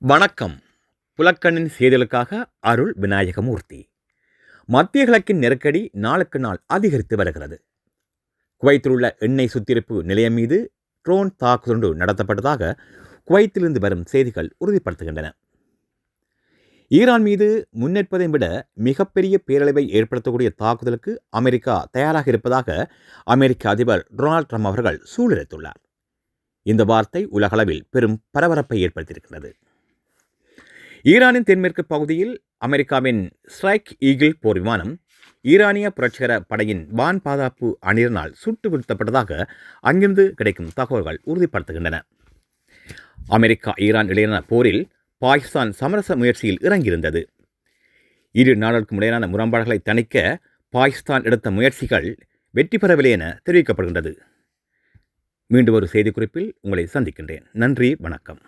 வணக்கம். புலக்கண்ணின் செய்திகளுக்காக அருள் விநாயகமூர்த்தி. மத்திய கிழக்கின் நெருக்கடி நாளுக்கு நாள் அதிகரித்து வருகிறது. குவைத்தில் உள்ள எண்ணெய் சுத்திகரிப்பு நிலையம் மீது ட்ரோன் தாக்குதல் நடத்தப்பட்டதாக குவைத்திலிருந்து வரும் செய்திகள் உறுதிப்படுத்துகின்றன. ஈரான் மீது முன்னெடுப்பதை விட மிகப்பெரிய பேரழிவை ஏற்படுத்தக்கூடிய தாக்குதலுக்கு அமெரிக்கா தயாராக இருப்பதாக அமெரிக்க அதிபர் டொனால்ட் ட்ரம்ப் அவர்கள் சூளுரைத்துள்ளார். இந்த வார்த்தை உலகளவில் பெரும் பரபரப்பை ஏற்படுத்தியிருக்கிறது. ஈரானின் தென்மேற்கு பகுதியில் அமெரிக்காவின் ஸ்ட்ரைக் ஈகிள் போர் விமானம் ஈரானிய புரட்சிகர படையின் வான் பாதுகாப்பு அணியினால் சுட்டு வீழ்த்தப்பட்டதாக அங்கிருந்து கிடைக்கும் தகவல்கள் உறுதிப்படுத்துகின்றன. அமெரிக்கா ஈரான் இடையிலான போரில் பாகிஸ்தான் சமரச முயற்சியில் இறங்கியிருந்தது. இரு நாடுகளுக்கும் இடையிலான முரண்பாடுகளை தணிக்க பாகிஸ்தான் எடுத்த முயற்சிகள் வெற்றி பெறவில்லை என தெரிவிக்கப்படுகின்றது. மீண்டும் ஒரு செய்திக்குறிப்பில் உங்களை சந்திக்கின்றேன். நன்றி, வணக்கம்.